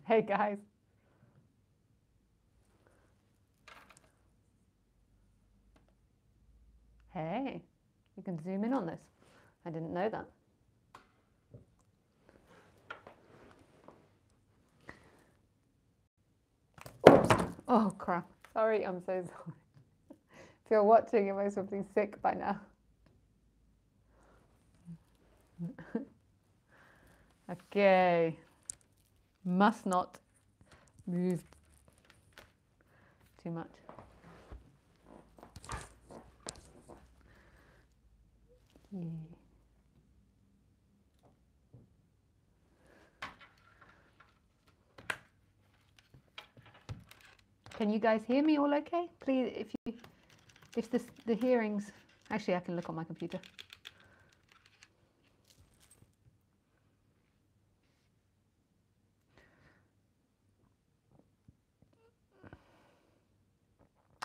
Hey guys. Hey, you can zoom in on this. I didn't know that. Oops. Oh crap. Sorry, I'm so sorry. If you're watching, you must have been sick by now. Okay. Must not move too much. Yeah. Can you guys hear me all okay? Please, if the hearings, actually I can look on my computer.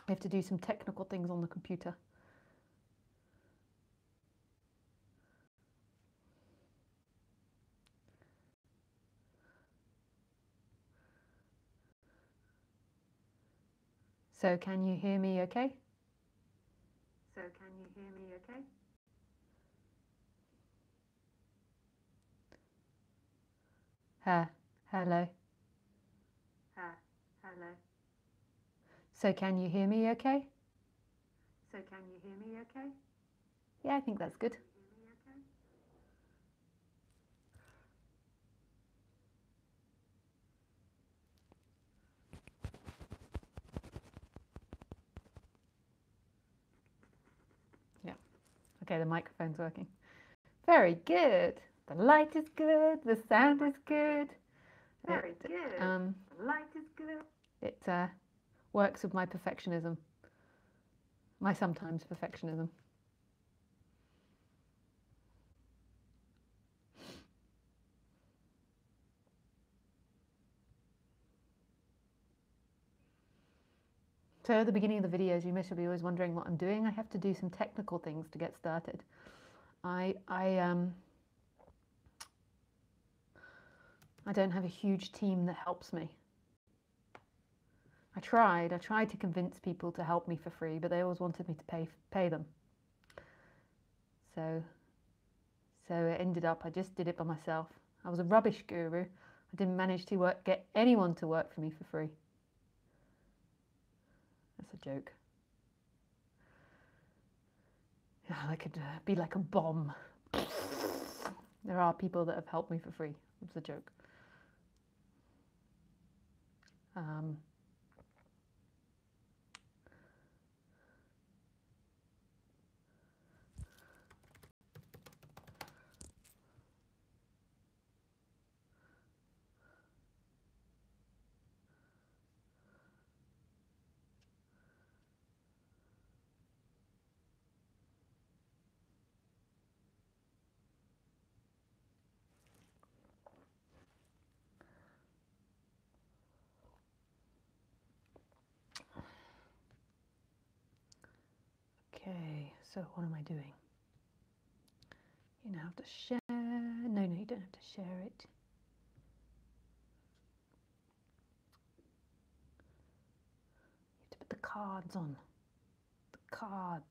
I have to do some technical things on the computer. So can you hear me okay? So can you hear me okay? Hello. Hello. So can you hear me okay? So can you hear me okay? Yeah, I think that's good. Yeah. Okay, the microphone's working. Very good. The light is good. The sound is good. Very good. The light is good. It works with my perfectionism. My sometimes perfectionism. So at the beginning of the videos, you must be always wondering what I'm doing. I have to do some technical things to get started. I don't have a huge team that helps me. I tried to convince people to help me for free, but they always wanted me to pay them. So it ended up I just did it by myself. I was a rubbish guru. I didn't manage to get anyone to work for me for free. That's a joke. Yeah, I could be like a bomb. There are people that have helped me for free. It's a joke. Okay, so what am I doing? You now have to share. No, you don't have to share it. You have to put the cards on. The cards.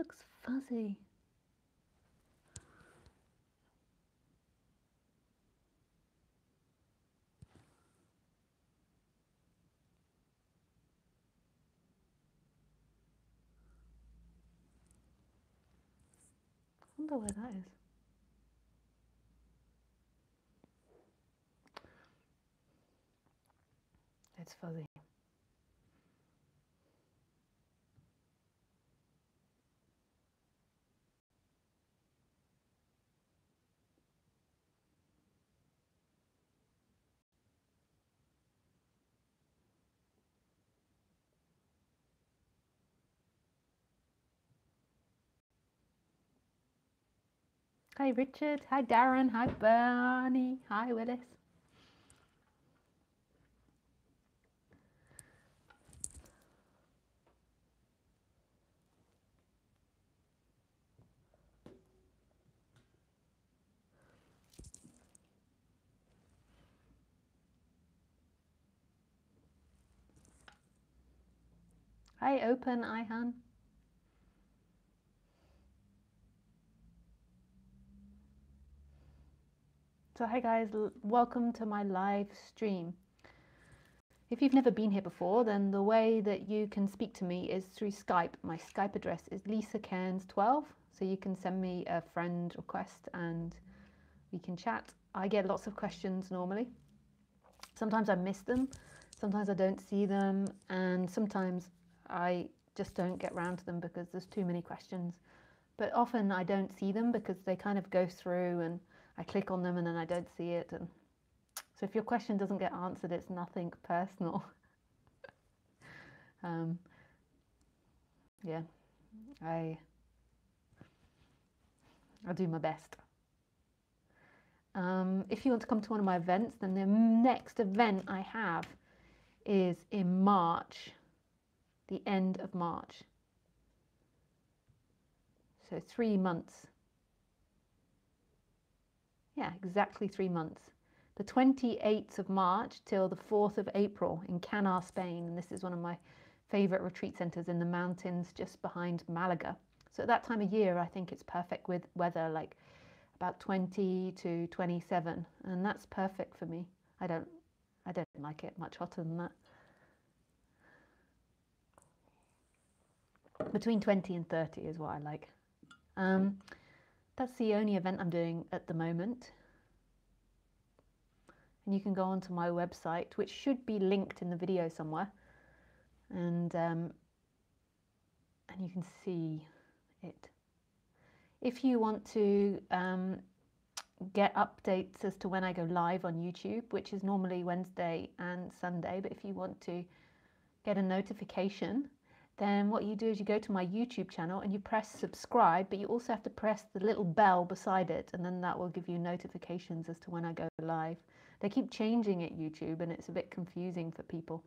looks fuzzy. I wonder where that is. It's fuzzy. Hi Richard, hi Darren, hi Bernie, hi Willis. Hi Open, hi Han. So hi guys, welcome to my live stream. If you've never been here before, then the way that you can speak to me is through Skype. My Skype address is lisacairns12, so you can send me a friend request and we can chat. I get lots of questions normally. Sometimes I miss them, sometimes I don't see them, and sometimes I just don't get around to them because there's too many questions. But often I don't see them because they kind of go through and I click on them and then I don't see it. And so if your question doesn't get answered, it's nothing personal. Yeah, I'll do my best. If you want to come to one of my events, then the next event I have is in March, the end of March. So 3 months. Yeah, exactly 3 months. The 28th of March till the 4th of April in Canar, Spain. And this is one of my favorite retreat centers in the mountains just behind Malaga. So at that time of year, I think it's perfect with weather like about 20 to 27. And that's perfect for me. I don't like it much hotter than that. Between 20 and 30 is what I like. That's the only event I'm doing at the moment. And you can go onto my website, which should be linked in the video somewhere, and you can see it. If you want to get updates as to when I go live on YouTube, which is normally Wednesday and Sunday, but if you want to get a notification, then what you do is you go to my YouTube channel and you press subscribe, but you also have to press the little bell beside it, and then that will give you notifications as to when I go live. They keep changing it, YouTube, and it's a bit confusing for people.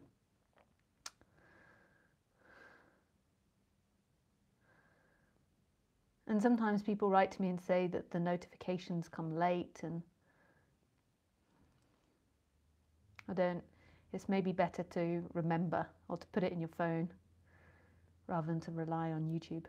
And sometimes people write to me and say that the notifications come late, and it's maybe better to remember or to put it in your phone rather than to rely on YouTube.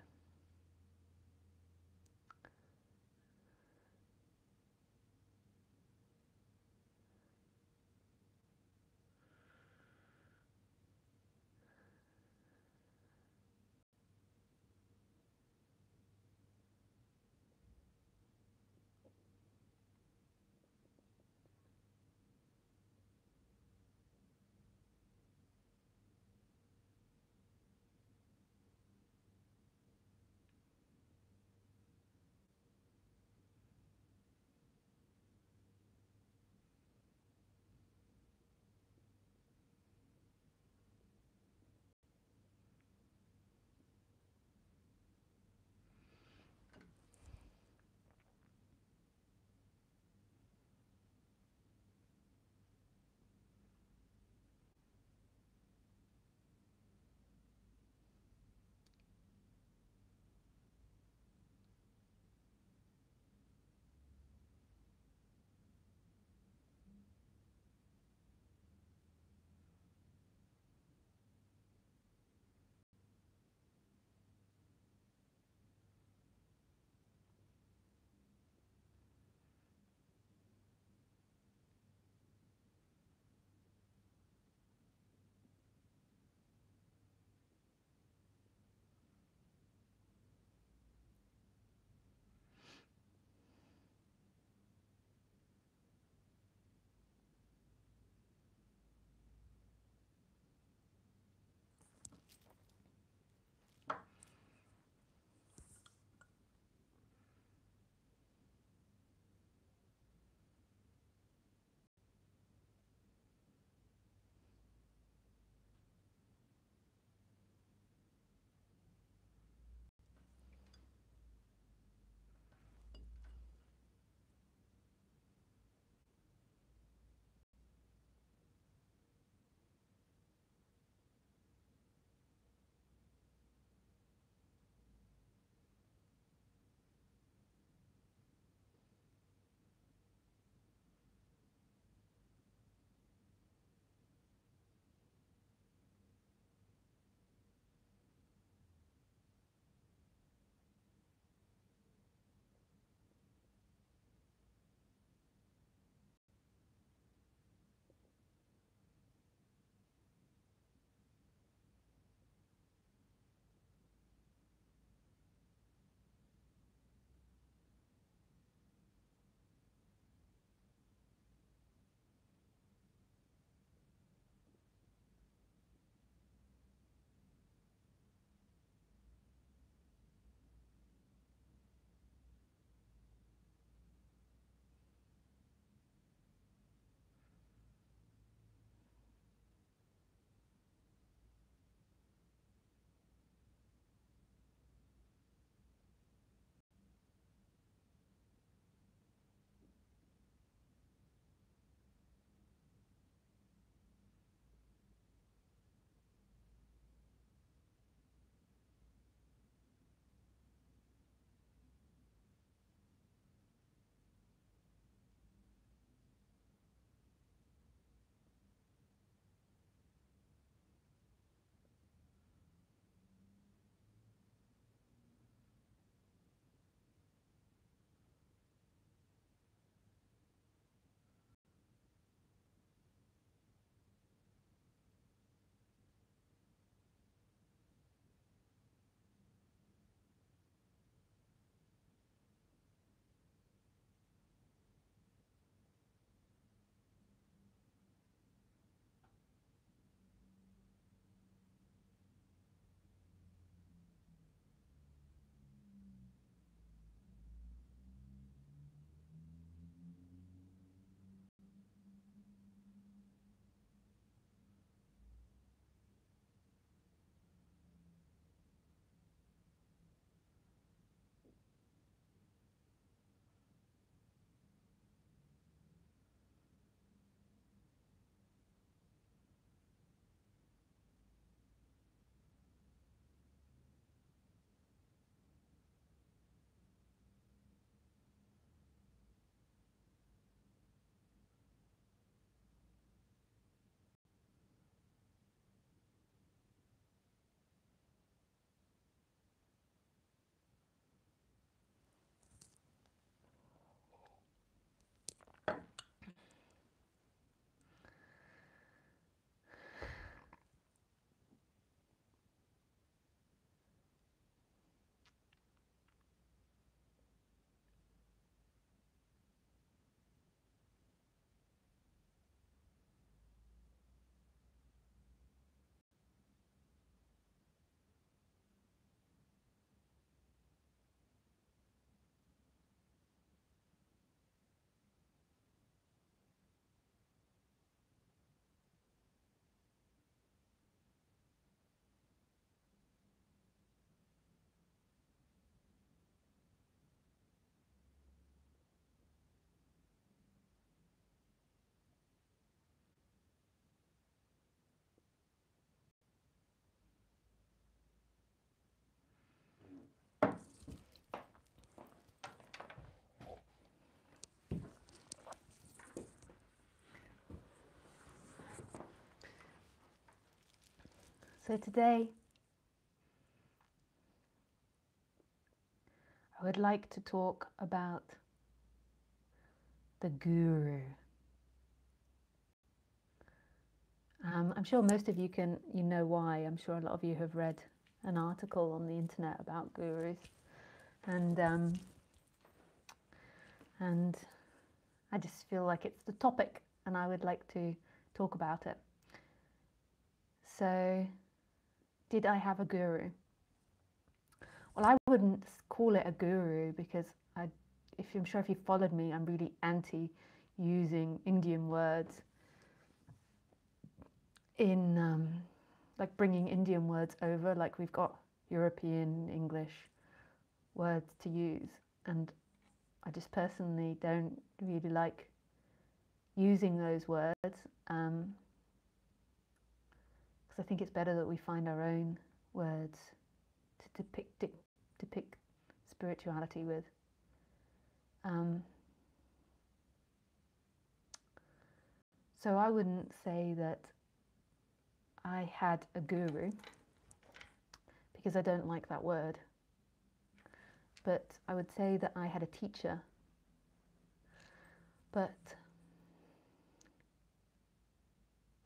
So today, I would like to talk about the guru. I'm sure most of you know why. I'm sure a lot of you have read an article on the internet about gurus, and I just feel like it's the topic, and I would like to talk about it. So, did I have a guru? Well, I wouldn't call it a guru because I'm sure if you followed me, I'm really anti using Indian words in like bringing Indian words over. Like we've got European English words to use, and I just personally don't really like using those words because I think it's better that we find our own words to depict spirituality with. So I wouldn't say that I had a guru because I don't like that word, but I would say that I had a teacher. So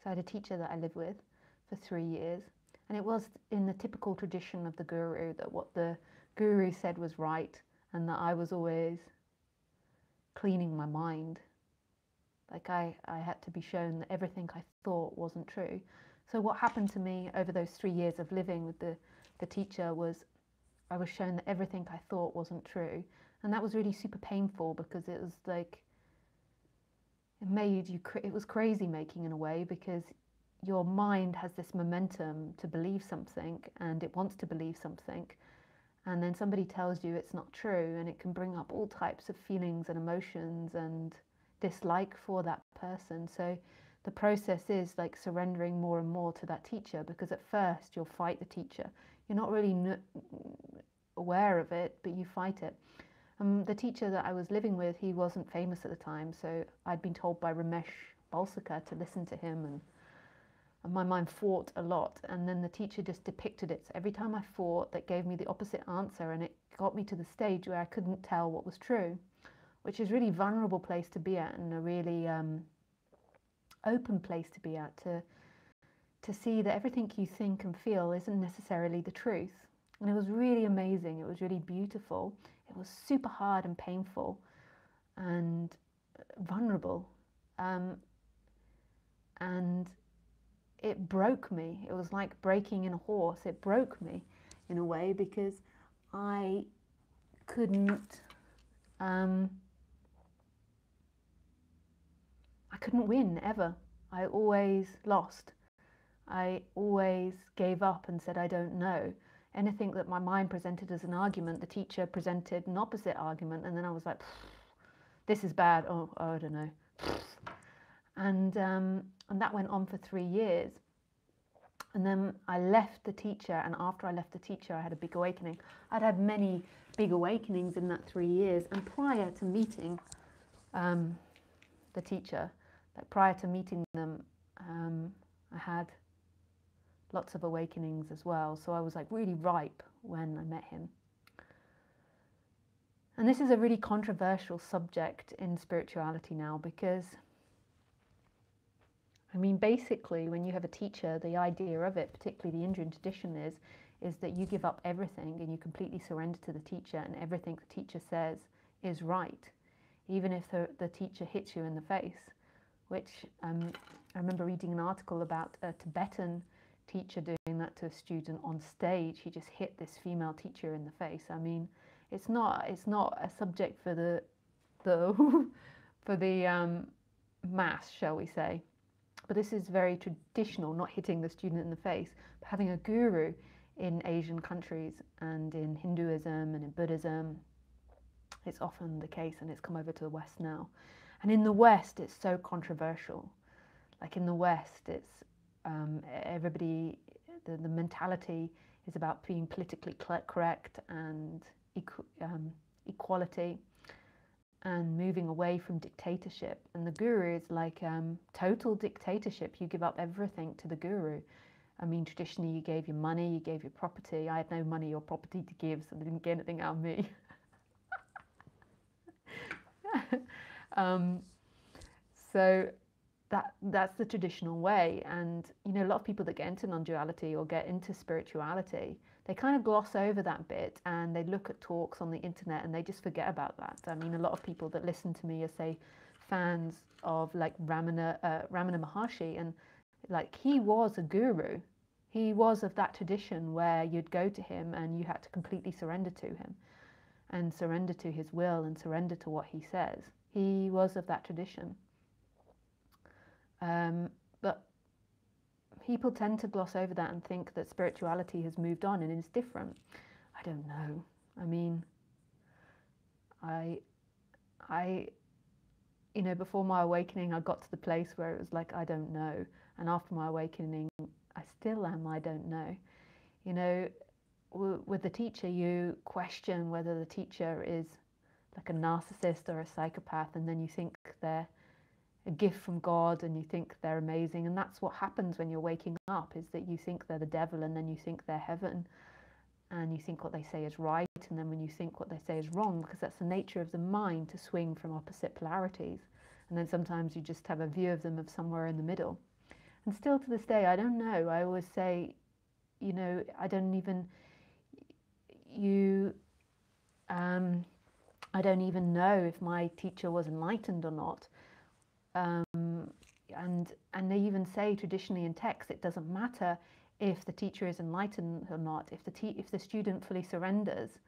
I had a teacher that I lived with for 3 years, and it was in the typical tradition of the guru that what the guru said was right, and that I was always cleaning my mind. Like I had to be shown that everything I thought wasn't true. So what happened to me over those 3 years of living with the teacher was I was shown that everything I thought wasn't true. And that was really super painful because it was like, it was crazy making in a way, because your mind has this momentum to believe something and it wants to believe something. And then somebody tells you it's not true, and it can bring up all types of feelings and emotions and dislike for that person. So the process is like surrendering more and more to that teacher, because at first you'll fight the teacher. You're not really aware of it, but you fight it. The teacher that I was living with, he wasn't famous at the time, so I'd been told by Ramesh Balsakar to listen to him, and my mind fought a lot. And then the teacher just depicted it. So every time I fought, that gave me the opposite answer, and it got me to the stage where I couldn't tell what was true, which is a really vulnerable place to be at, and a really open place to be at, to see that everything you think and feel isn't necessarily the truth. And it was really amazing. It was really beautiful. It was super hard and painful and vulnerable. And it broke me. It was like breaking in a horse. It broke me in a way, because I couldn't win ever. I always lost. I always gave up and said I don't know. Anything that my mind presented as an argument, the teacher presented an opposite argument, and then I was like, this is bad. Oh, I don't know. And that went on for 3 years. And then I left the teacher, and after I left the teacher, I had a big awakening. I'd had many big awakenings in that 3 years, and prior to meeting the teacher, like prior to meeting them, I had lots of awakenings as well. So I was like really ripe when I met him. And this is a really controversial subject in spirituality now, because I mean, basically, when you have a teacher, the idea of it, particularly the Indian tradition, is that you give up everything and you completely surrender to the teacher, and everything the teacher says is right, even if the teacher hits you in the face. Which I remember reading an article about a Tibetan teacher doing that to a student on stage. He just hit this female teacher in the face. I mean, it's not a subject for the for the mass, shall we say. But this is very traditional, not hitting the student in the face, but having a guru in Asian countries and in Hinduism and in Buddhism. It's often the case, and it's come over to the West now. And in the West, it's so controversial. Like in the West, it's everybody, the mentality is about being politically correct and equality, and moving away from dictatorship. And the guru is like total dictatorship. You give up everything to the guru. I mean, traditionally you gave your money, you gave your property. I had no money or property to give, so they didn't get anything out of me. um, so that's the traditional way. And you know, a lot of people that get into non-duality or get into spirituality, they kind of gloss over that bit and they look at talks on the internet and they just forget about that. I mean, a lot of people that listen to me are, say, fans of like Ramana Maharshi, and like he was a guru. He was of that tradition where you'd go to him and you had to completely surrender to him and surrender to his will and surrender to what he says. He was of that tradition. But people tend to gloss over that and think that spirituality has moved on and is different. I don't know. I mean, I, you know, before my awakening, I got to the place where it was like, I don't know. And after my awakening, I still am, I don't know. You know, with the teacher, you question whether the teacher is like a narcissist or a psychopath, and then you think they're a gift from God and you think they're amazing. And that's what happens when you're waking up, is that you think they're the devil and then you think they're heaven and you think what they say is right, and then when you think what they say is wrong, because that's the nature of the mind, to swing from opposite polarities. And then sometimes you just have a view of them of somewhere in the middle. And still to this day, I don't know. I always say, you know, I don't even know if my teacher was enlightened or not. And they even say traditionally in text, it doesn't matter if the teacher is enlightened or not. If the student fully surrenders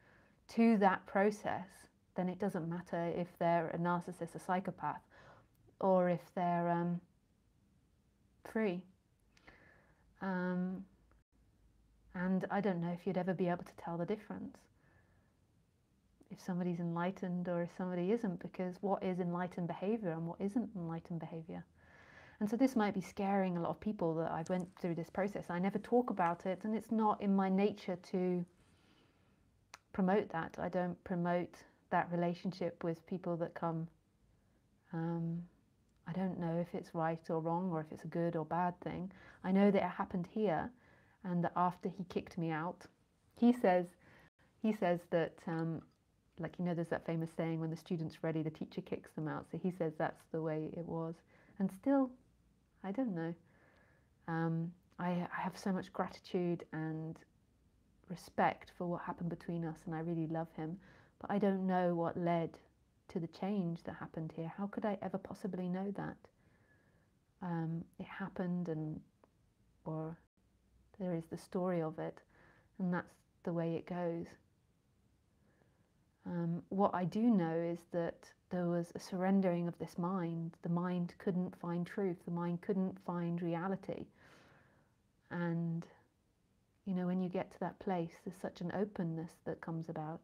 to that process, then it doesn't matter if they're a narcissist, a psychopath, or if they're free. And I don't know if you'd ever be able to tell the difference, if somebody's enlightened or if somebody isn't, because what is enlightened behavior and what isn't enlightened behavior? And so this might be scaring a lot of people that I went through this process. I never talk about it, and it's not in my nature to promote that. I don't promote that relationship with people that come. I don't know if it's right or wrong, or if it's a good or bad thing. I know that it happened here, and that after he kicked me out, he says that, like, you know, there's that famous saying, when the student's ready, the teacher kicks them out. So he says that's the way it was. And still, I don't know. I have so much gratitude and respect for what happened between us, and I really love him. But I don't know what led to the change that happened here. How could I ever possibly know that? It happened, or there is the story of it, and that's the way it goes. What I do know is that there was a surrendering of this mind. The mind couldn't find truth. The mind couldn't find reality. And, you know, when you get to that place, there's such an openness that comes about.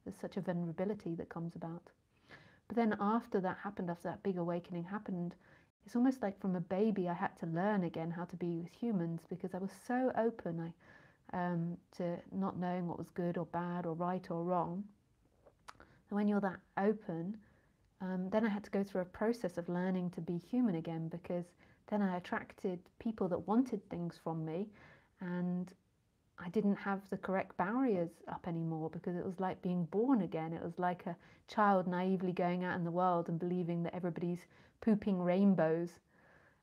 There's such a vulnerability that comes about. But then after that happened, after that big awakening happened, it's almost like from a baby I had to learn again how to be with humans, because I was so open to not knowing what was good or bad or right or wrong. And when you're that open, then I had to go through a process of learning to be human again, because then I attracted people that wanted things from me, and I didn't have the correct barriers up anymore, because it was like being born again. It was like a child naively going out in the world and believing that everybody's pooping rainbows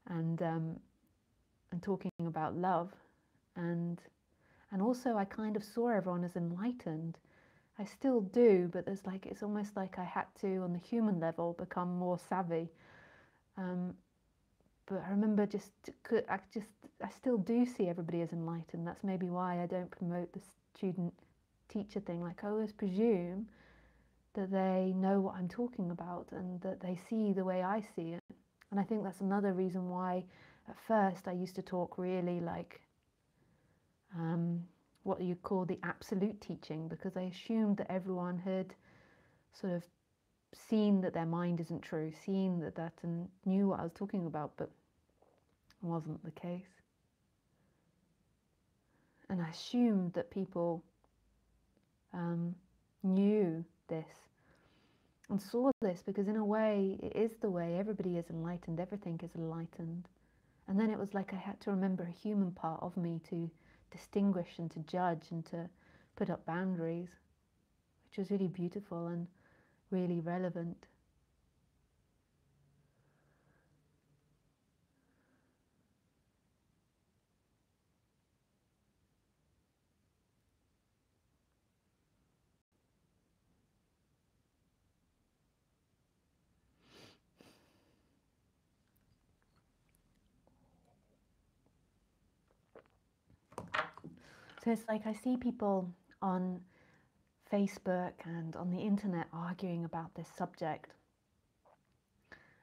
and talking about love. And also I kind of saw everyone as enlightened. I still do, but there's like, it's almost like I had to, on the human level, become more savvy. But I remember I still do see everybody as enlightened. That's maybe why I don't promote the student-teacher thing. Like, I always presume that they know what I'm talking about and that they see the way I see it. And I think that's another reason why at first I used to talk really like what you call the absolute teaching, because I assumed that everyone had sort of seen that their mind isn't true, seen that and knew what I was talking about, but it wasn't the case. And I assumed that people knew this and saw this, because in a way it is the way. Everybody is enlightened, everything is enlightened, And then it was like I had to remember a human part of me to distinguish and to judge and to put up boundaries, which was really beautiful and really relevant. So it's like I see people on Facebook and on the internet arguing about this subject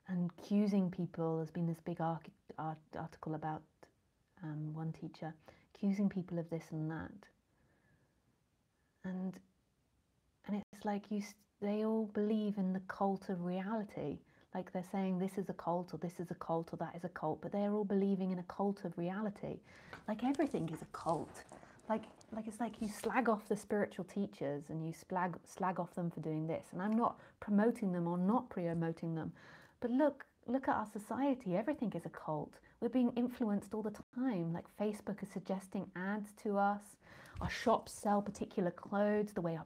and accusing people. There's been this big article about one teacher accusing people of this and that, and it's like they all believe in the cult of reality. Like they're saying this is a cult or this is a cult or that is a cult, but they're all believing in a cult of reality. Like everything is a cult. Like it's like you slag off the spiritual teachers and you slag off them for doing this. And I'm not promoting them or not promoting them, but look at our society. Everything is a cult. We're being influenced all the time. Like Facebook is suggesting ads to us. Our shops sell particular clothes the way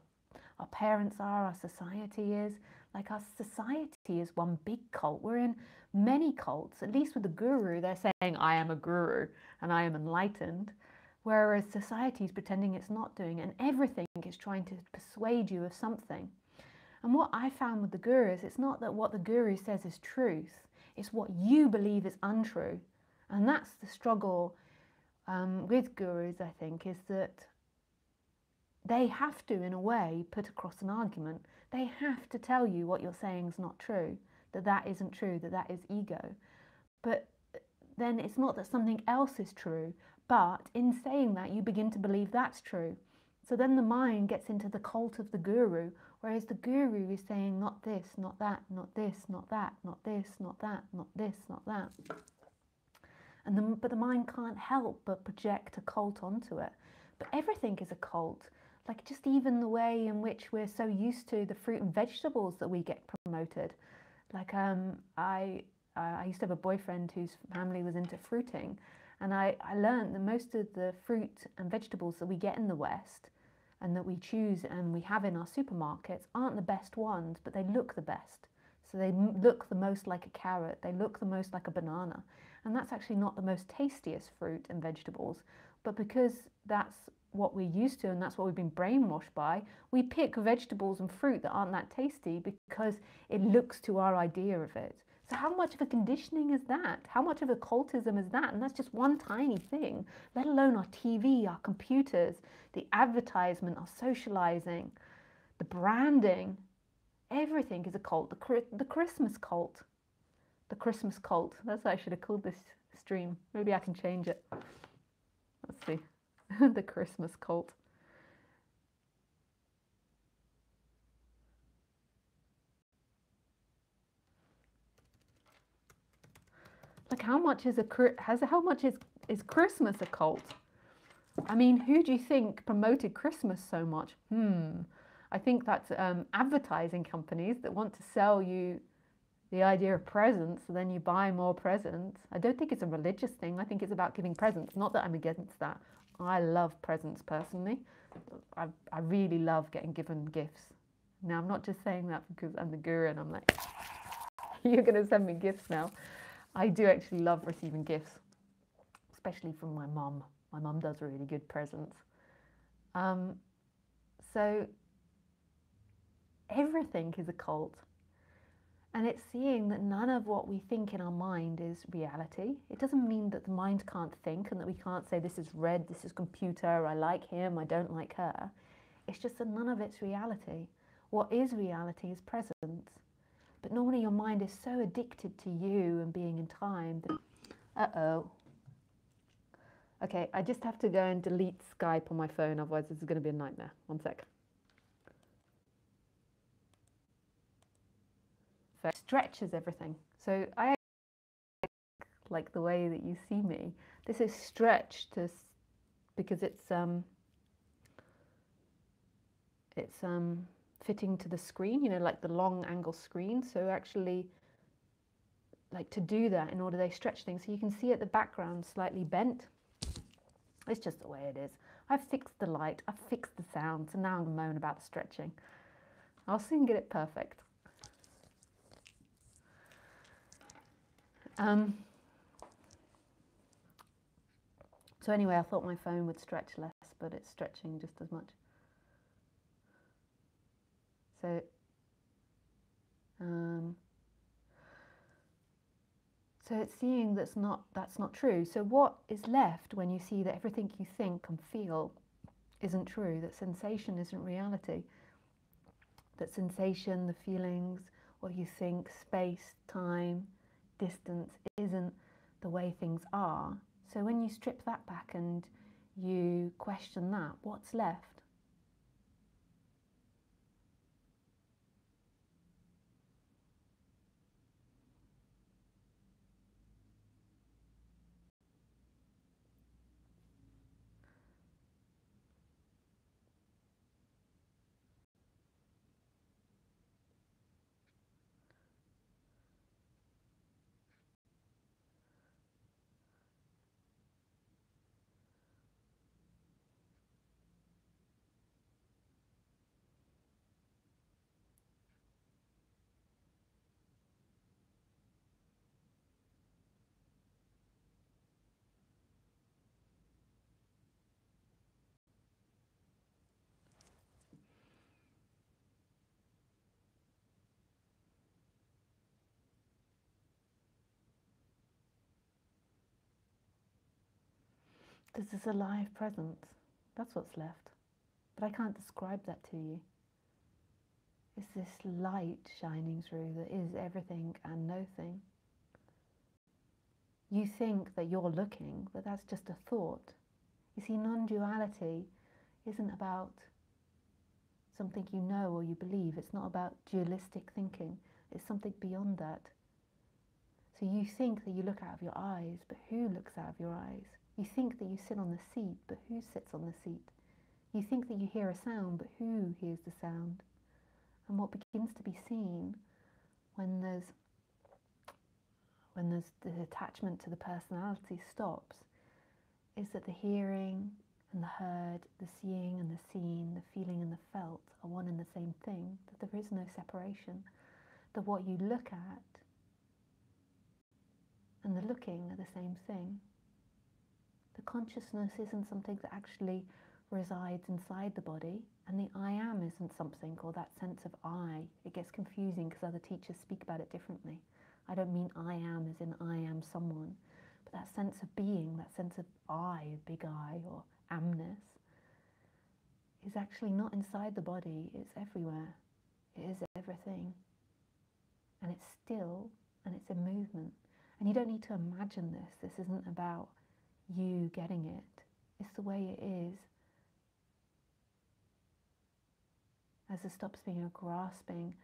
our parents are, our society is. Like our society is one big cult. We're in many cults. At least with the guru, they're saying, I am a guru and I am enlightened. Whereas society is pretending it's not doing it, and everything is trying to persuade you of something. And what I found with the gurus, it's not that what the guru says is truth, it's what you believe is untrue. And that's the struggle with gurus, I think, is that they have to, in a way, put across an argument. They have to tell you what you're saying is not true, that isn't true, that is ego. But then it's not that something else is true, but in saying that, you begin to believe that's true. So then the mind gets into the cult of the guru, whereas the guru is saying not this, not that, not this, not that, not this, not that, not this, not that. But the mind can't help but project a cult onto it. But everything is a cult. Like just even the way in which we're so used to the fruit and vegetables that we get promoted. Like I used to have a boyfriend whose family was into fruiting, and I learned that most of the fruit and vegetables that we get in the West and that we choose and we have in our supermarkets aren't the best ones, but they look the best. So they look the most like a carrot, they look the most like a banana, and that's actually not the most tastiest fruit and vegetables, but because that's what we're used to and that's what we've been brainwashed by, we pick vegetables and fruit that aren't that tasty because it looks to our idea of it. So how much of a conditioning is that? How much of a cultism is that? And that's just one tiny thing, let alone our TV, our computers, the advertisement, our socializing, the branding. Everything is a cult. The Christmas cult. The Christmas cult. That's what I should have called this stream. Maybe I can change it. Let's see. The Christmas cult. Like how much is is Christmas a cult? I mean, who do you think promoted Christmas so much? I think that's advertising companies that want to sell you the idea of presents, so then you buy more presents. I don't think it's a religious thing. I think it's about giving presents. Not that I'm against that. I love presents personally. I really love getting given gifts. Now, I'm not just saying that because I'm the guru and I'm like, you're going to send me gifts now. I do actually love receiving gifts, especially from my mum. My mum does really good presents. So everything is a cult. And it's seeing that none of what we think in our mind is reality. It doesn't mean that the mind can't think and that we can't say this is red, this is computer, I like him, I don't like her. It's just that none of it's reality. What is reality is presence. But normally your mind is so addicted to you and being in time that, uh-oh. Okay, I just have to go and delete Skype on my phone, otherwise this is going to be a nightmare. One sec. So it stretches everything. So I like the way that you see me. This is stretched because it's fitting to the screen, you know, like the long angle screen. So actually, like to do that in order they stretch things. So you can see at the background slightly bent. It's just the way it is. I've fixed the light, I've fixed the sound, so now I'm going to moan about the stretching. I'll soon get it perfect. So anyway, I thought my phone would stretch less, but it's stretching just as much. So, so it's seeing that's not true. So what is left when you see that everything you think and feel isn't true, that sensation isn't reality, that sensation, the feelings, what you think, space, time, distance isn't the way things are. So when you strip that back and you question that, what's left? This is a live presence. That's what's left. But I can't describe that to you. It's this light shining through that is everything and nothing. You think that you're looking, but that's just a thought. You see, non-duality isn't about something you know or you believe. It's not about dualistic thinking. It's something beyond that. So you think that you look out of your eyes, but who looks out of your eyes? You think that you sit on the seat, but who sits on the seat? You think that you hear a sound, but who hears the sound? And what begins to be seen when there's the attachment to the personality stops is that the hearing and the heard, the seeing and the seen, the feeling and the felt are one and the same thing, that there is no separation, that what you look at and the looking are the same thing. The consciousness isn't something that actually resides inside the body, and the I am isn't something, or that sense of I. It gets confusing because other teachers speak about it differently. I don't mean I am as in I am someone, but that sense of being, that sense of I, big I, or amness, is actually not inside the body, it's everywhere. It is everything. And it's still, and it's in movement. And you don't need to imagine this. This isn't about you getting it. It's the way it is. As it stops being a grasping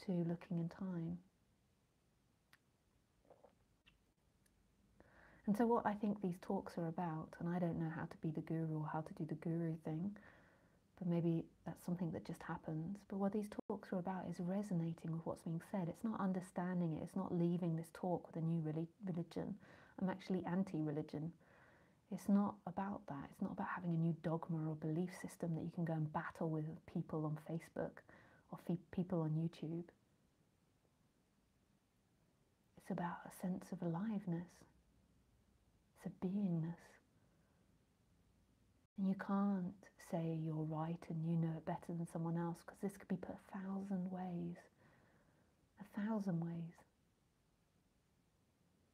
to looking in time. And so what I think these talks are about, and I don't know how to be the guru or how to do the guru thing, but maybe that's something that just happens. But what these talks are about is resonating with what's being said. It's not understanding it. It's not leaving this talk with a new religion. I'm actually anti-religion. It's not about that. It's not about having a new dogma or belief system that you can go and battle with people on Facebook or people on YouTube. It's about a sense of aliveness. It's a beingness. And you can't say you're right and you know it better than someone else, because this could be put 1,000 ways. 1,000 ways.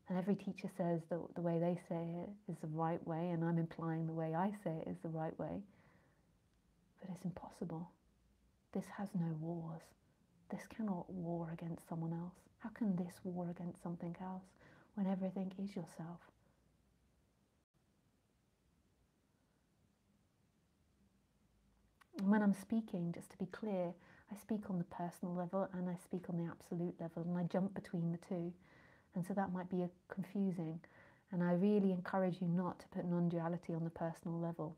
And every teacher says that the way they say it is the right way, and I'm implying the way I say it is the right way. But it's impossible. This has no wars. This cannot war against someone else. How can this war against something else when everything is yourself? And when I'm speaking, just to be clear, I speak on the personal level and I speak on the absolute level, and I jump between the two. And so that might be confusing. And I really encourage you not to put non-duality on the personal level,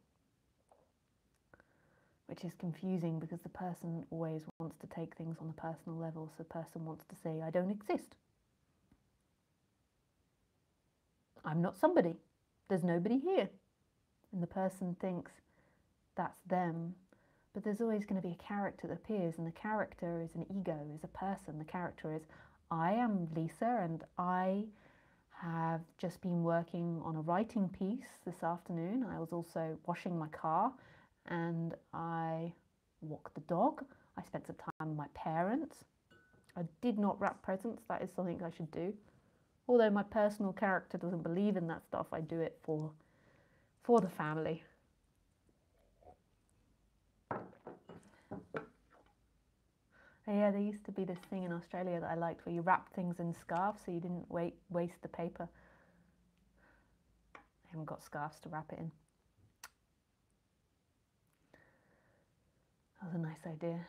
which is confusing because the person always wants to take things on the personal level. So the person wants to say, I don't exist. I'm not somebody. There's nobody here. And the person thinks that's them. But there's always going to be a character that appears, and the character is an ego, is a person. The character is, I am Lisa, and I have just been working on a writing piece this afternoon. I was also washing my car, and I walked the dog. I spent some time with my parents. I did not wrap presents. That is something I should do. Although my personal character doesn't believe in that stuff, I do it for the family. Yeah, there used to be this thing in Australia that I liked where you wrapped things in scarves so you didn't waste the paper. I haven't got scarves to wrap it in. That was a nice idea.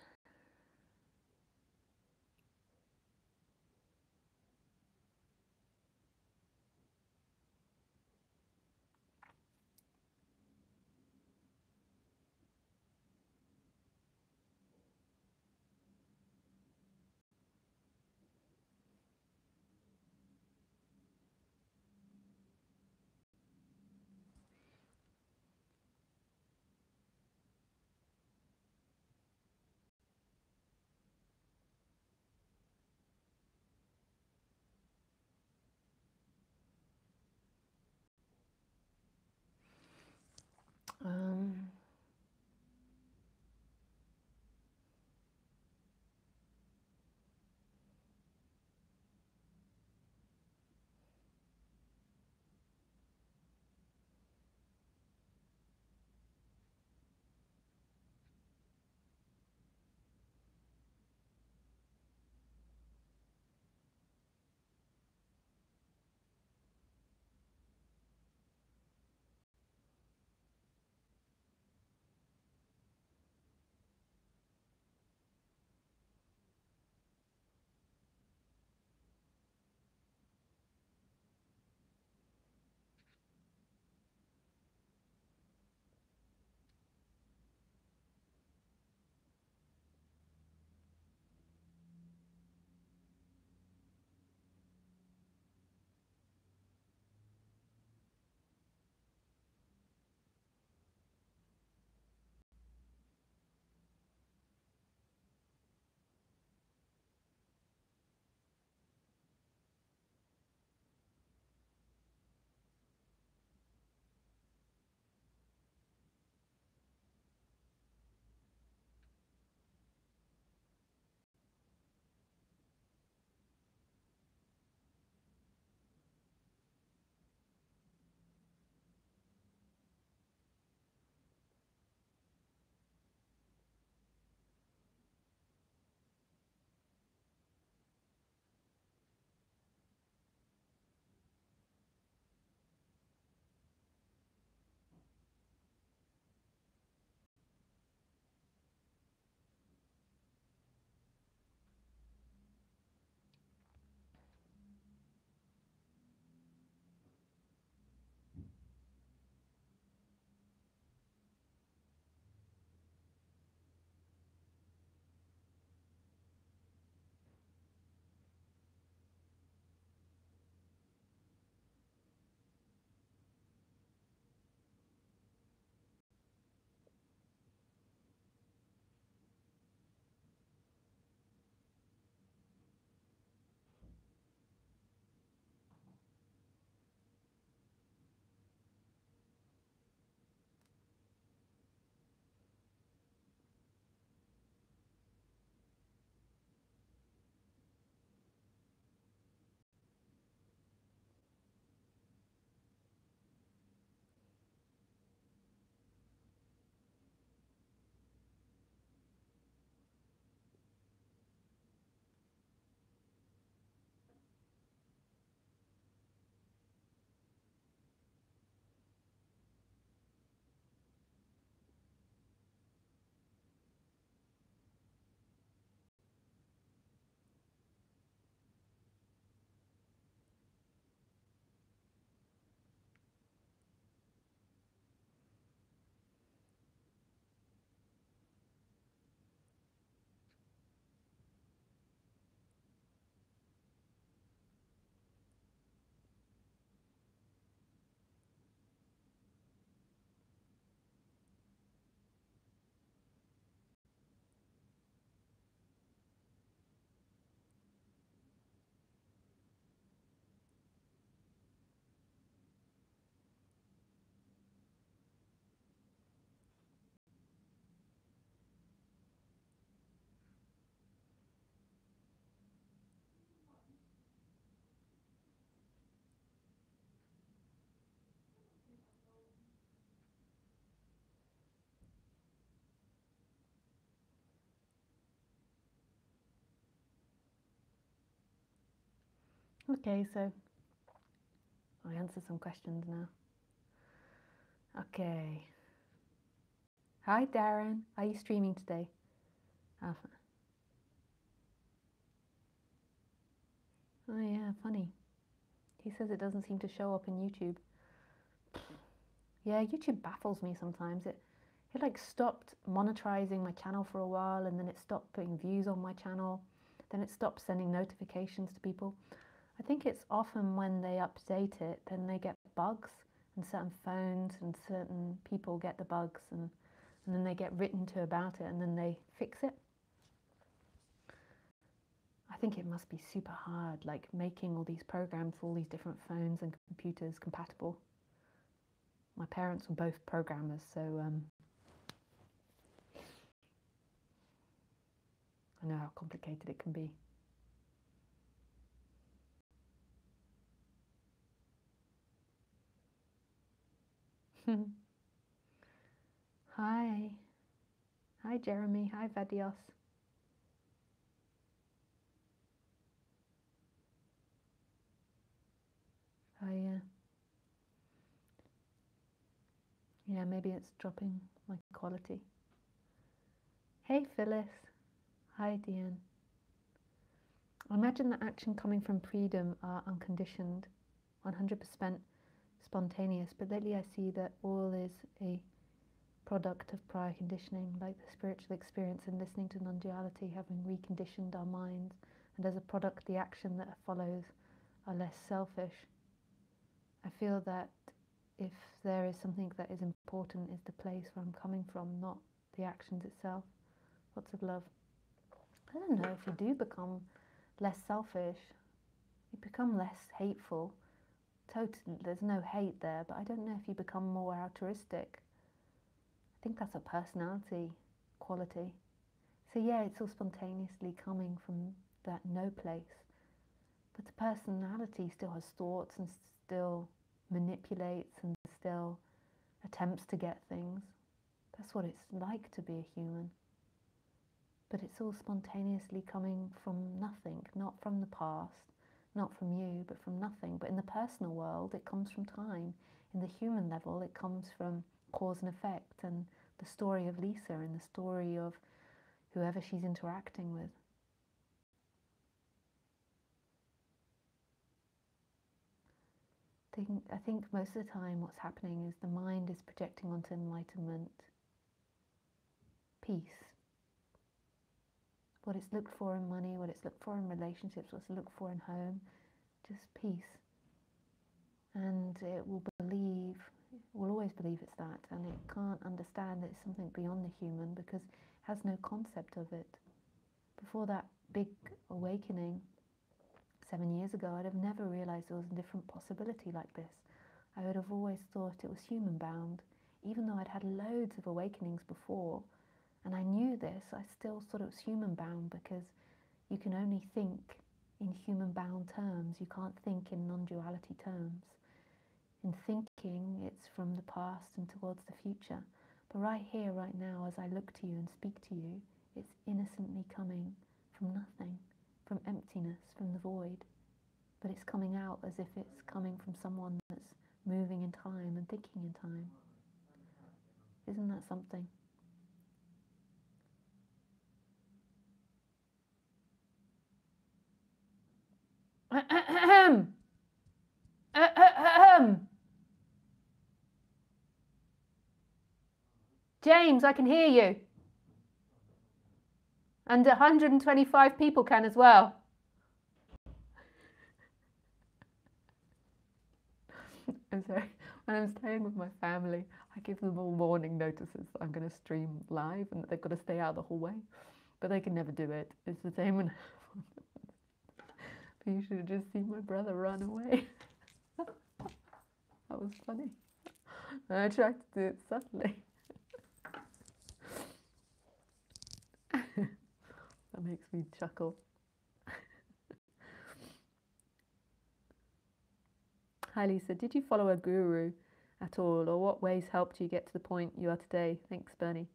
Okay, so I answer some questions now. Okay. Hi, Darren. Are you streaming today? Oh, oh yeah, funny. He says it doesn't seem to show up in YouTube. Yeah, YouTube baffles me sometimes. It like stopped monetizing my channel for a while, and then it stopped putting views on my channel. Then it stopped sending notifications to people. I think it's often when they update it, then they get bugs, and certain phones and certain people get the bugs, and then they get written to about it, and then they fix it. I think it must be super hard, like making all these programs for all these different phones and computers compatible. My parents were both programmers, so I know how complicated it can be. Hi. Hi, Jeremy. Hi, Vadios. Oh, yeah. Yeah, maybe it's dropping my quality. Hey, Phyllis. Hi, Deanne. I imagine that action coming from freedom are unconditioned, 100% spontaneous, but lately I see that all is a product of prior conditioning, like the spiritual experience in listening to non-duality, having reconditioned our minds, and as a product, the action that follows are less selfish. I feel that if there is something that is important, is the place where I'm coming from, not the actions itself. Lots of love. I don't know, if you do become less selfish, you become less hateful. Totally, there's no hate there, but I don't know if you become more altruistic. I think that's a personality quality. So yeah, it's all spontaneously coming from that no place. But the personality still has thoughts and still manipulates and still attempts to get things. That's what it's like to be a human. But it's all spontaneously coming from nothing, not from the past, not from you, but from nothing. But in the personal world, it comes from time. In the human level, it comes from cause and effect, and the story of Lisa and the story of whoever she's interacting with. I think most of the time what's happening is the mind is projecting onto enlightenment peace. What it's looked for in money, what it's looked for in relationships, what it's looked for in home, just peace. And it will always believe it's that, and it can't understand that it's something beyond the human because it has no concept of it. Before that big awakening 7 years ago, I'd have never realized there was a different possibility like this. I would have always thought it was human bound, even though I'd had loads of awakenings before, and I knew this, I still thought it was human bound because you can only think in human bound terms, you can't think in non-duality terms. In thinking, it's from the past and towards the future. But right here, right now, as I look to you and speak to you, it's innocently coming from nothing, from emptiness, from the void. But it's coming out as if it's coming from someone that's moving in time and thinking in time. Isn't that something? James, I can hear you. And 125 people can as well. I'm sorry. When I'm staying with my family, I give them all warning notices that I'm going to stream live and that they've got to stay out of the hallway. But they can never do it. It's the same when... You should have just seen my brother run away. That was funny. And I tried to do it subtly. That makes me chuckle. Hi Lisa, did you follow a guru at all, or what ways helped you get to the point you are today? Thanks, Bernie.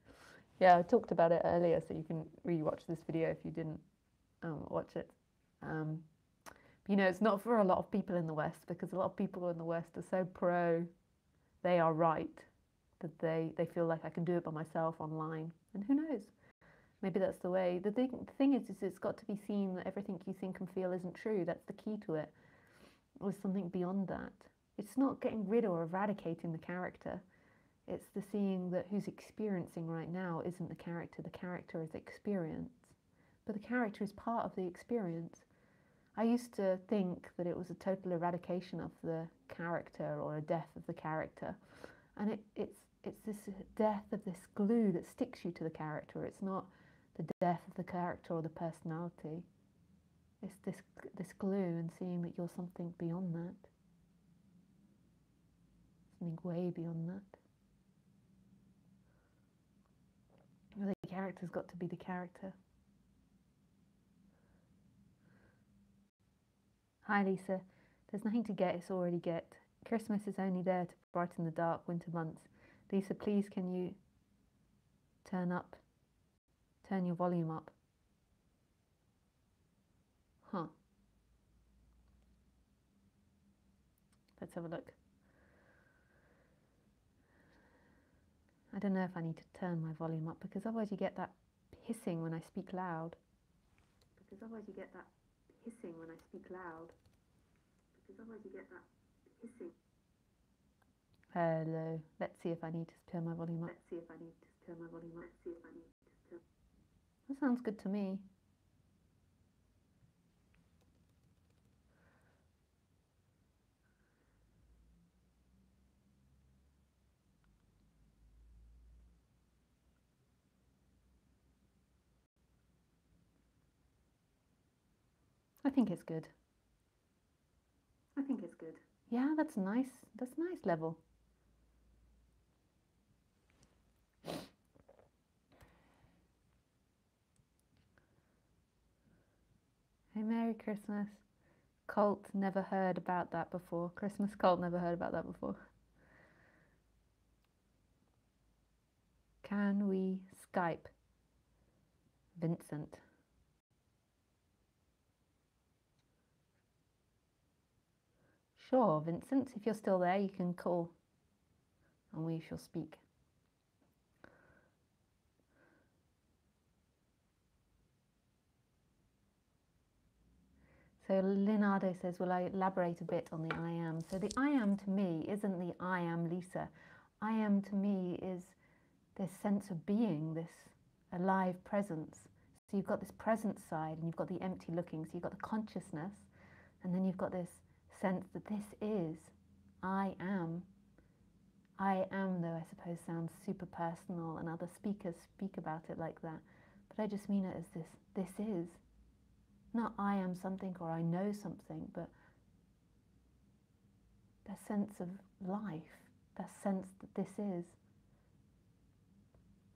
Yeah, I talked about it earlier, so you can re-watch this video if you didn't watch it. But You know, it's not for a lot of people in the West, because a lot of people in the West are so pro they are right that they feel like I can do it by myself online. And who knows? Maybe that's the way. The thing is it's got to be seen that everything you think and feel isn't true. That's the key to it. There's something beyond that. It's not getting rid or eradicating the character. It's the seeing that who's experiencing right now isn't the character is the experience. But the character is part of the experience. I used to think that it was a total eradication of the character or a death of the character. And it's this death of this glue that sticks you to the character. It's not the death of the character or the personality. It's this glue and seeing that you're something beyond that. Something way beyond that. The character's got to be the character. Hi Lisa, there's nothing to get, it's already get. Christmas is only there to brighten the dark winter months. Lisa, please can you turn your volume up? Huh. Let's have a look. I don't know if I need to turn my volume up, because otherwise you get that hissing when I speak loud. Hello. Let's see if I need to turn my volume up. That sounds good to me. I think it's good. Yeah, that's nice. That's a nice level. Hey, Merry Christmas. Colt, never heard about that before. Christmas Colt, never heard about that before. Can we Skype? Vincent. Sure, Vincent, if you're still there, you can call and we shall speak. So Leonardo says, will I elaborate a bit on the I am? So the I am to me isn't the I am Lisa. I am to me is this sense of being, this alive presence. So you've got this present side and you've got the empty looking. So you've got the consciousness and then you've got this sense that this is I am. I am, though, I suppose sounds super personal and other speakers speak about it like that. But I just mean it as this is. Not I am something or I know something, but the sense of life, that sense that this is.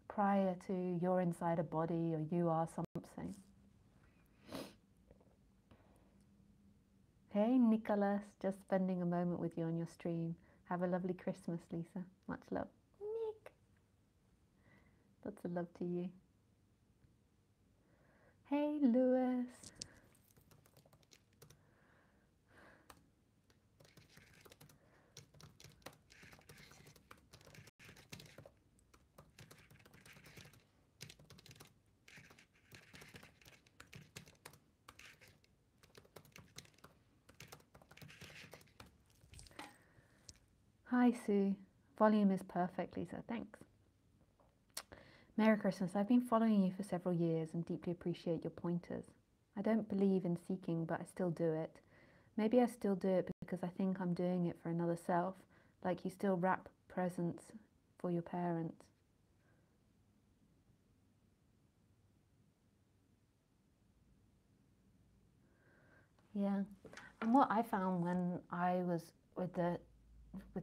Prior to you're inside a body or you are something. Hey Nicholas, just spending a moment with you on your stream. Have a lovely Christmas, Lisa. Much love. Nick. Lots of love to you. Hey Lewis. Hi Sue. Volume is perfect, Lisa. Thanks. Merry Christmas. I've been following you for several years and deeply appreciate your pointers. I don't believe in seeking, but I still do it. Maybe I still do it because I think I'm doing it for another self, like you still wrap presents for your parents. Yeah. And what I found when I was with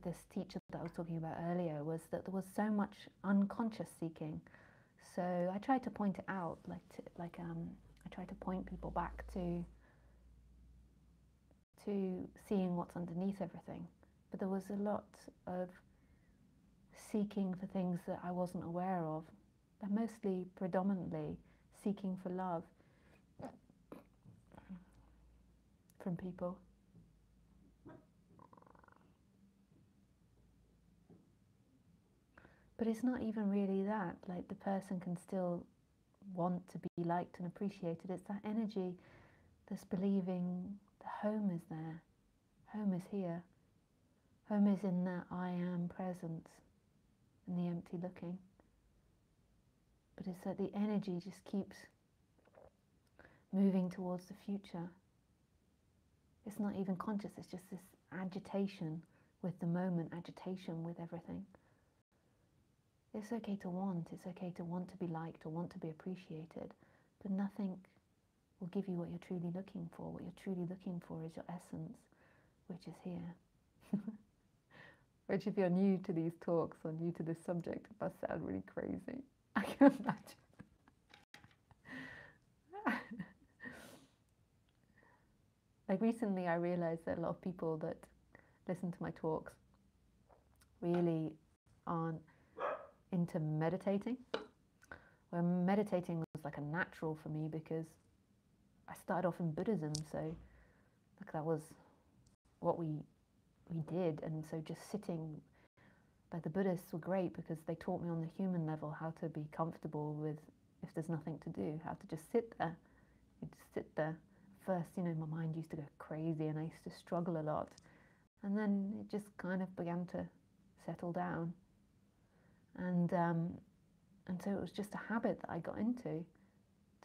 this teacher that I was talking about earlier was that there was so much unconscious seeking. So I tried to point it out, I tried to point people back to seeing what's underneath everything. But there was a lot of seeking for things that I wasn't aware of. And mostly, predominantly, seeking for love. from people. But it's not even really that. Like, the person can still want to be liked and appreciated. It's that energy that's believing the home is there. Home is here. Home is in that I am presence and the empty looking. But it's that the energy just keeps moving towards the future. It's not even conscious, it's just this agitation with the moment, agitation with everything. It's okay to want, it's okay to want to be liked or want to be appreciated, but nothing will give you what you're truly looking for. What you're truly looking for is your essence, which is here. Which, if you're new to these talks or new to this subject, it must sound really crazy. I can imagine. Like, recently I realized that a lot of people that listen to my talks really aren't into meditating. Where meditating was like a natural for me because I started off in Buddhism, so like that was what we did. And so just sitting, like, the Buddhists were great because they taught me on the human level how to be comfortable with, if there's nothing to do, how to just sit there. You just sit there. First, my mind used to go crazy and I used to struggle a lot. And then it just kind of began to settle down. And so it was just a habit that I got into.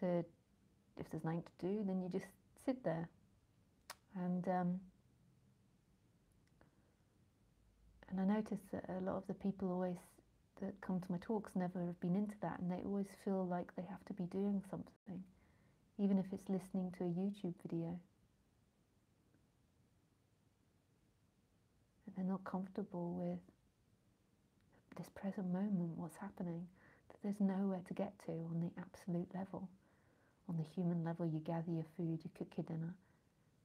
If there's nothing to do, then you just sit there. And I noticed that a lot of the people that come to my talks never have been into that, and they always feel like they have to be doing something, even if it's listening to a YouTube video. And they're not comfortable with this present moment, what's happening, that there's nowhere to get to on the absolute level. On the human level, you gather your food, you cook your dinner.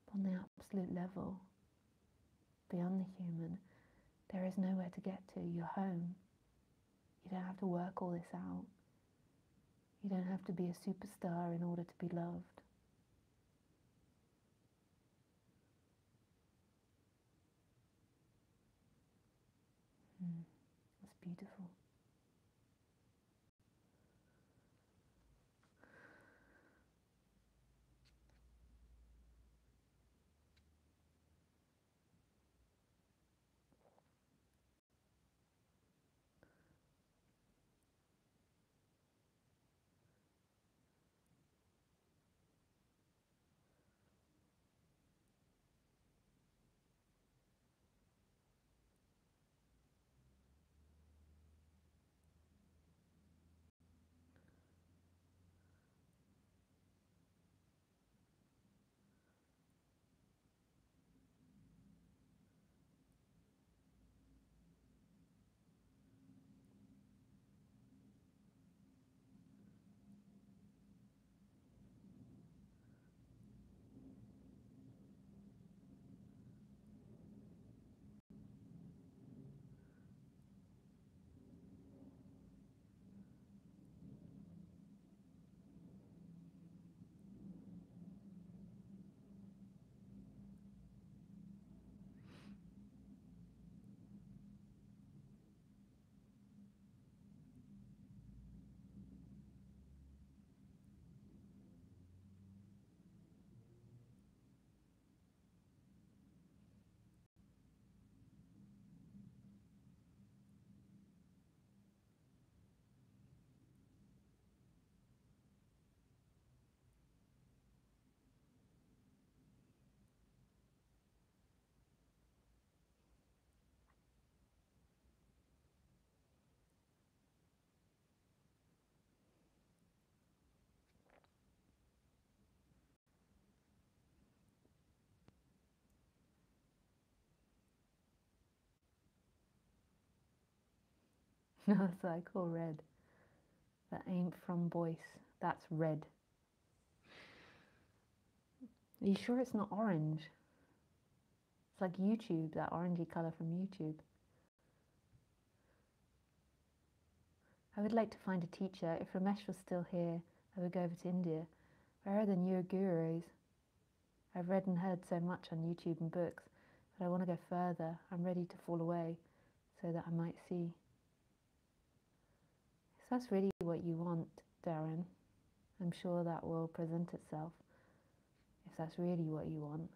But on the absolute level, beyond the human, there is nowhere to get to. You're home. You don't have to work all this out. You don't have to be a superstar in order to be loved. That's beautiful. That's what I call red. That ain't from voice. That's red. Are you sure it's not orange? It's like YouTube, that orangey colour from YouTube. I would like to find a teacher. If Ramesh was still here, I would go over to India. Where are the new gurus? I've read and heard so much on YouTube and books, but I want to go further. I'm ready to fall away so that I might see. If that's really what you want, Darren, I'm sure that will present itself. If that's really what you want.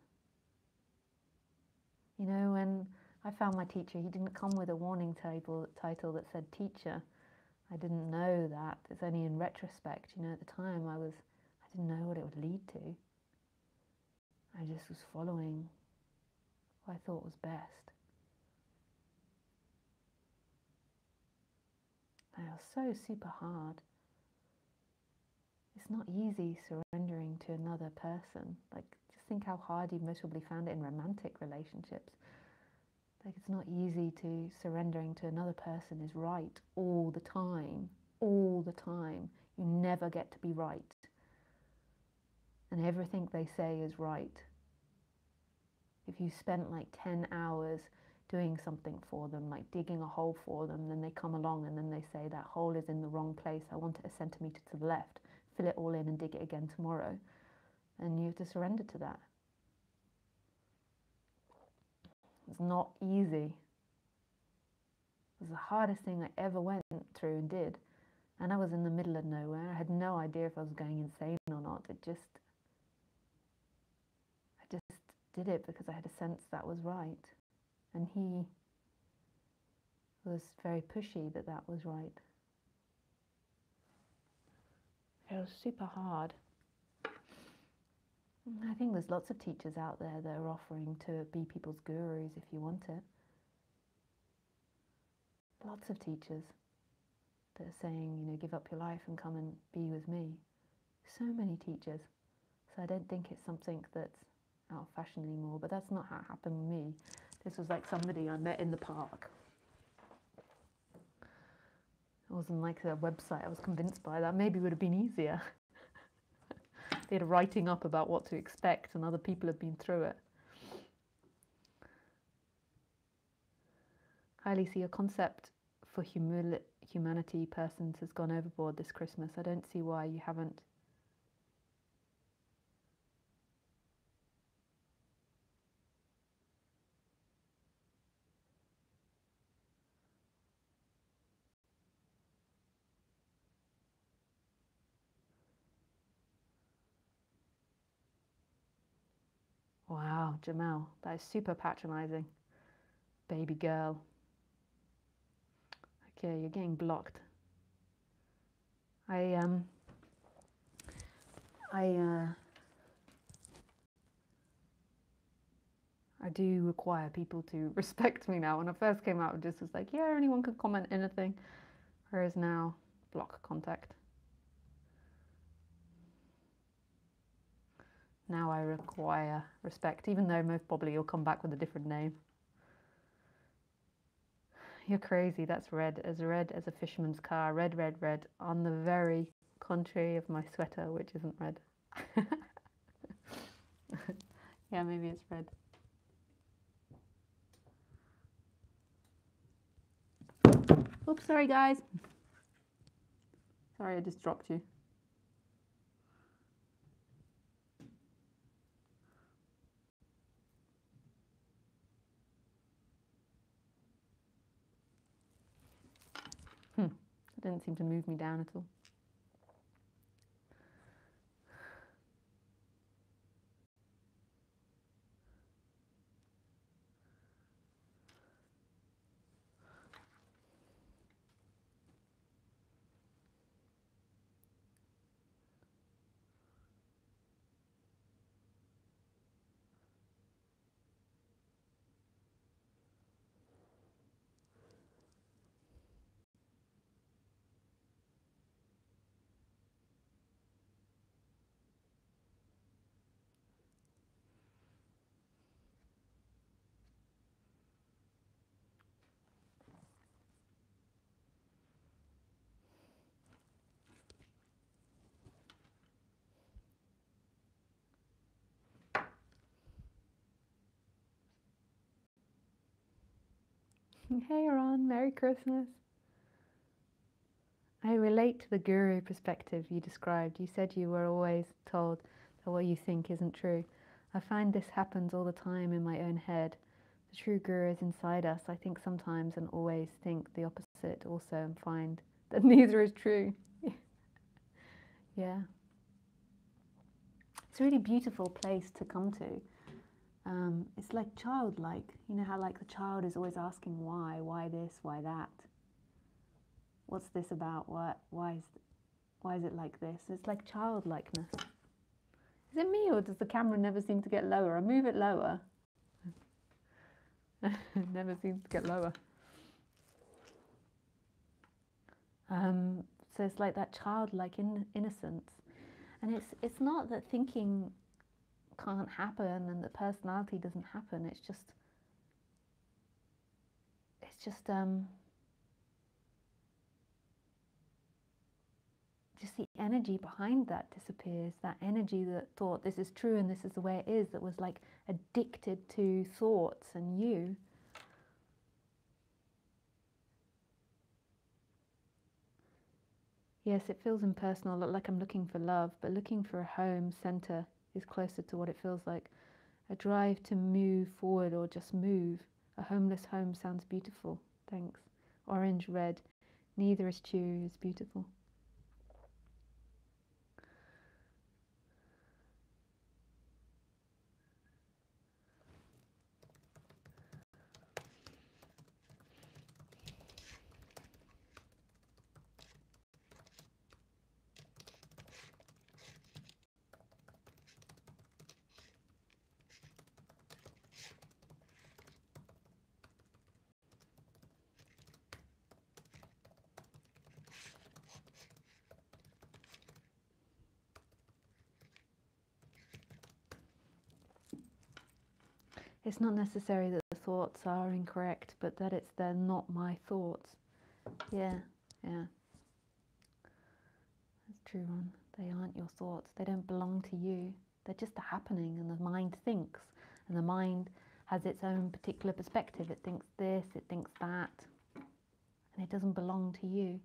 You know, when I found my teacher, he didn't come with a warning title that said teacher. I didn't know that. It's only in retrospect, you know, at the time I didn't know what it would lead to. I just was following what I thought was best. And it was so super hard. It's not easy surrendering to another person. Like, just think how hard you've most probably found it in romantic relationships. Like, it's not easy to surrendering to another person is right all the time. All the time. You never get to be right. And everything they say is right. If you spent like 10 hours doing something for them, like digging a hole for them, then they come along and then they say that hole is in the wrong place, I want it a centimetre to the left, fill it all in and dig it again tomorrow. And you have to surrender to that. It's not easy. It was the hardest thing I ever went through and did. And I was in the middle of nowhere. I had no idea if I was going insane or not. I just did it because I had a sense that was right. And he was very pushy that was right. It was super hard. I think there's lots of teachers out there that are offering to be people's gurus if you want it. Lots of teachers that are saying, you know, give up your life and come and be with me. So many teachers. So I don't think it's something that's out of fashion anymore, but that's not how it happened with me. This was like somebody I met in the park. It wasn't like a website I was convinced by. That maybe would have been easier. They had a writing up about what to expect and other people have been through it. Hi Lisa, your concept for humanity persons has gone overboard this Christmas. I don't see why you haven't. Wow, Jamel, that is super patronizing. Baby girl. Okay, you're getting blocked. I do require people to respect me now. When I first came out, it just was like, yeah, anyone can comment anything. Whereas now, block contact. Now I require respect, even though most probably you'll come back with a different name. You're crazy, that's red as a fisherman's car. Red, red, red, on the very contrary of my sweater, which isn't red. Yeah, maybe it's red. Oops, sorry guys. Sorry, I just dropped you. It didn't seem to move me down at all. Hey Ron, Merry Christmas. I relate to the guru perspective you described. You said you were always told that what you think isn't true. I find this happens all the time in my own head. The true guru is inside us. I think sometimes and always think the opposite also and find that neither is true. Yeah. It's a really beautiful place to come to. It's like childlike. You know how like the child is always asking why this, why that? What's this about? Why is it like this? It's like childlikeness. Is it me or does the camera never seem to get lower? I move it lower. It never seems to get lower. So it's like that childlike innocence. And it's not that thinking can't happen and that personality doesn't happen. It's just the energy behind that disappears. That energy that thought this is true and this is the way it is, that was like addicted to thoughts and you. Yes, it feels impersonal, like I'm looking for love, but looking for a home center is closer to what it feels like. A drive to move forward or just move. A homeless home sounds beautiful. Thanks. Orange, red. Neither is true is beautiful. It's not necessary that the thoughts are incorrect, but that they're not my thoughts. Yeah. That's true, Ron. They aren't your thoughts. They don't belong to you. They're just a happening, and the mind thinks. And the mind has its own particular perspective. It thinks this, it thinks that. And it doesn't belong to you.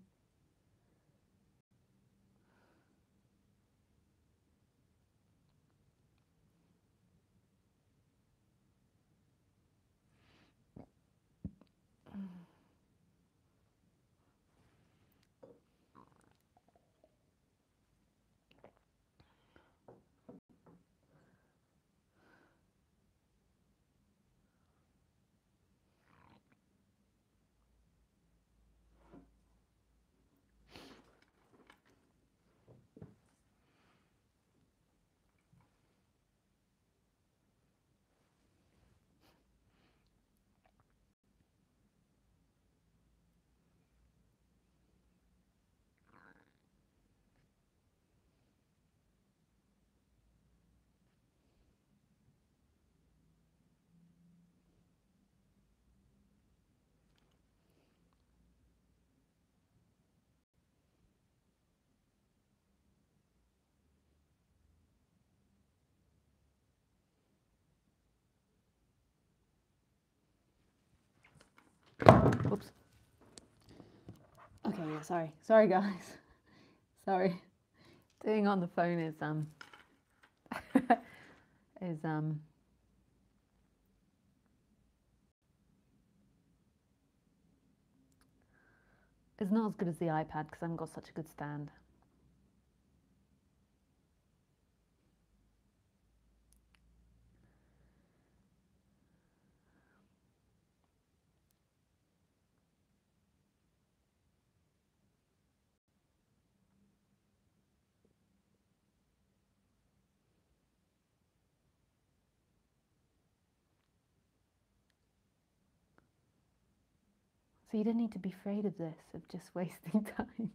Whoops. Okay, yeah, sorry. Sorry, guys. Sorry. Doing on the phone is is not as good as the iPad because I haven't got such a good stand. So you don't need to be afraid of this, of just wasting time,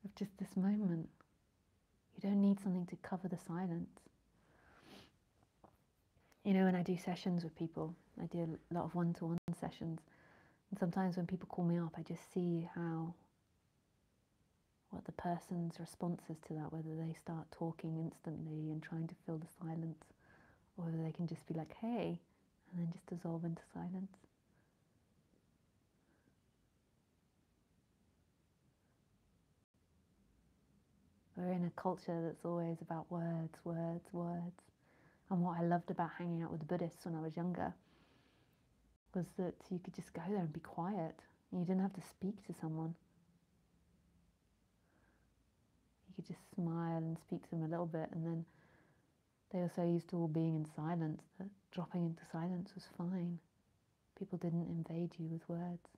of just this moment. You don't need something to cover the silence. You know, when I do sessions with people, I do a lot of one-to-one sessions, and sometimes when people call me up, I just see what the person's response is to that, whether they start talking instantly and trying to fill the silence, or whether they can just be like, hey, and then just dissolve into silence. We're in a culture that's always about words, words, words. And what I loved about hanging out with the Buddhists when I was younger was that you could just go there and be quiet. You didn't have to speak to someone. You could just smile and speak to them a little bit, and then they were so used to all being in silence that dropping into silence was fine. People didn't invade you with words.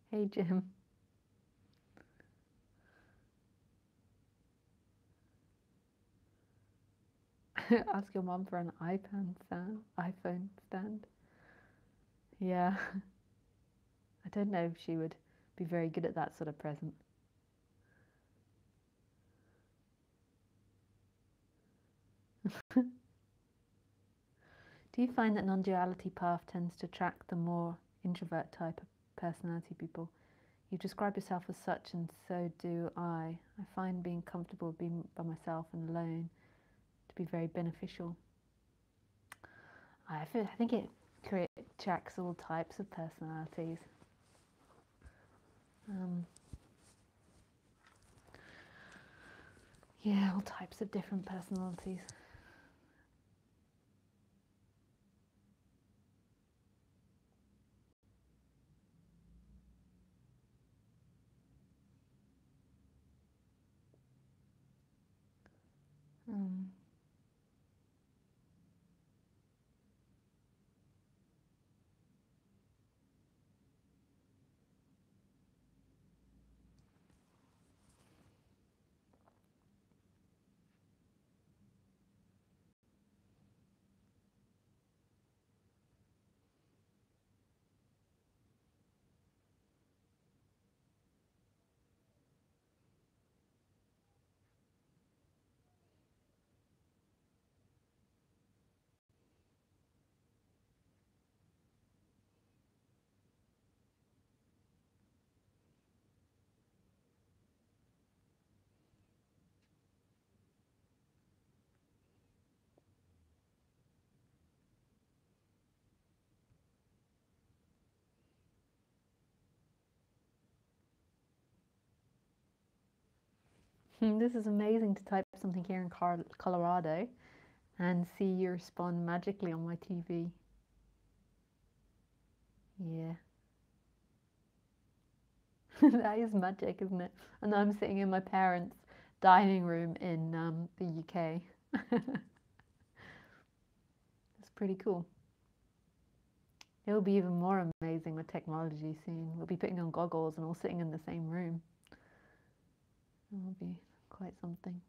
Hey, Jim. Ask your mom for an iPhone stand. Yeah. I don't know if she would be very good at that sort of present. Do you find that non-duality path tends to attract the more introvert type of personality people? You describe yourself as such, and so do I. I find being comfortable being by myself and alone to be very beneficial. I think it attracts all types of personalities. Yeah, all types of different personalities. Um, This is amazing to type something here in Colorado and see you respond magically on my TV. Yeah. That is magic, isn't it? And I'm sitting in my parents' dining room in the UK. It's pretty cool. It'll be even more amazing with technology soon. We'll be putting on goggles and all sitting in the same room. It'll be quite something.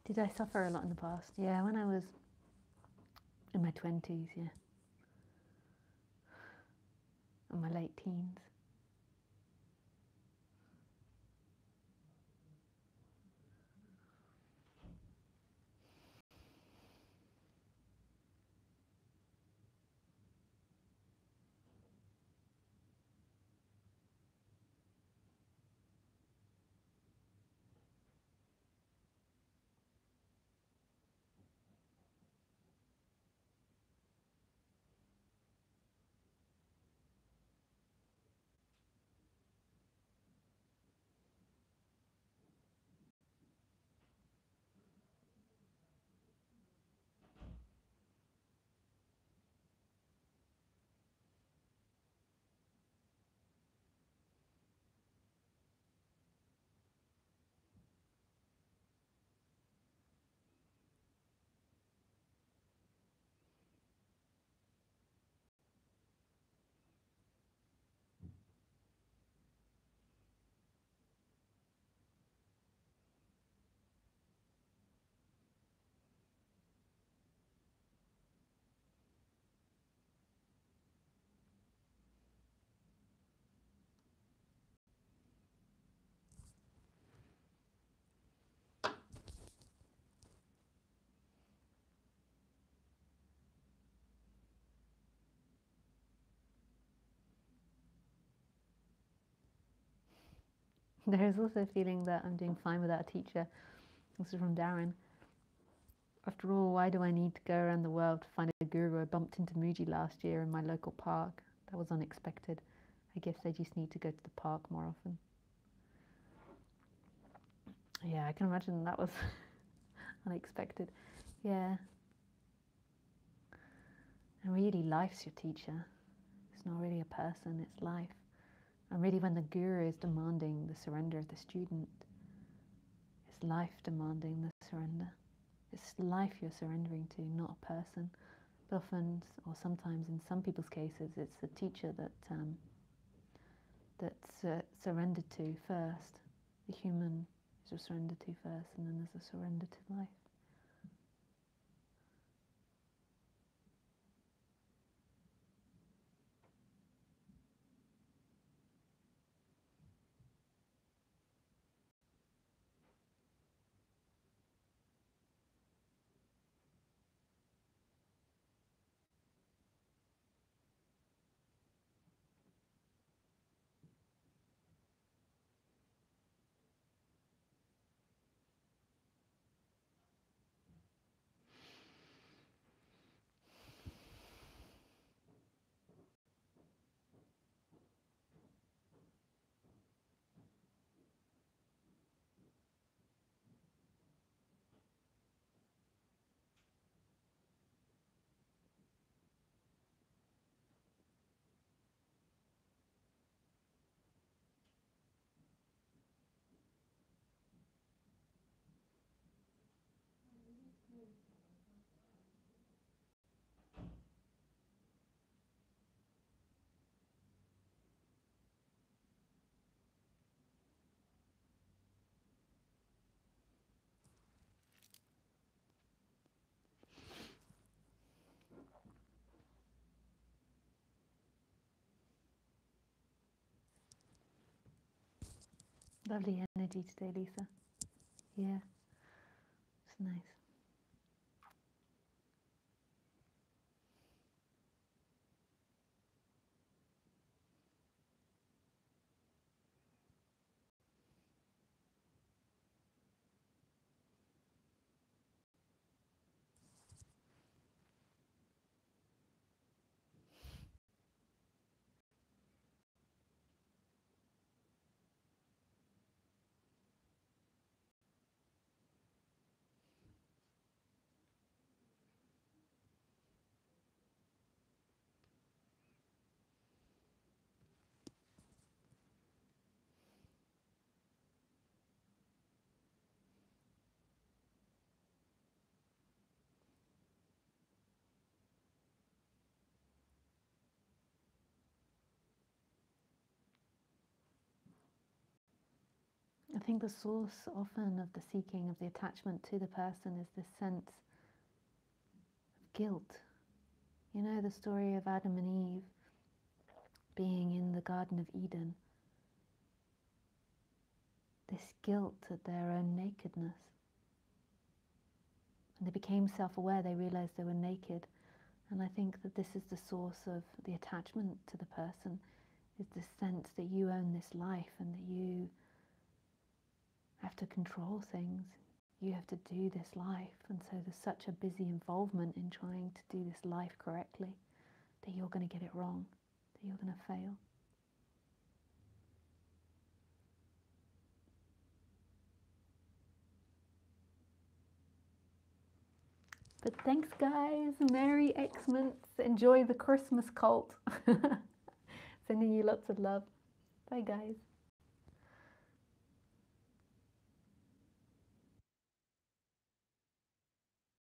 Did I suffer a lot in the past? Yeah, when I was in my 20s, yeah. In my late teens. There is also a feeling that I'm doing fine without a teacher. This is from Darren. After all, why do I need to go around the world to find a guru? I bumped into Muji last year in my local park. That was unexpected. I guess I just need to go to the park more often. Yeah, I can imagine that was unexpected. Yeah. And really, life's your teacher. It's not really a person, it's life. And really, when the guru is demanding the surrender of the student, it's life demanding the surrender. It's life you're surrendering to, not a person. But often, or sometimes in some people's cases, it's the teacher that's surrendered to first. The human There's a surrender to first, and then there's a surrender to life. Lovely energy today, Lisa. Yeah, it's nice. I think the source often of the seeking of the attachment to the person is this sense of guilt. You know, the story of Adam and Eve being in the Garden of Eden. This guilt at their own nakedness. When they became self-aware, they realized they were naked. And I think that this is the source of the attachment to the person, is this sense that you own this life and that you have to control things. You have to do this life. And so there's such a busy involvement in trying to do this life correctly that you're going to get it wrong, that you're going to fail. But thanks, guys. Merry Xmas. Enjoy the Christmas cult. Sending you lots of love. Bye, guys.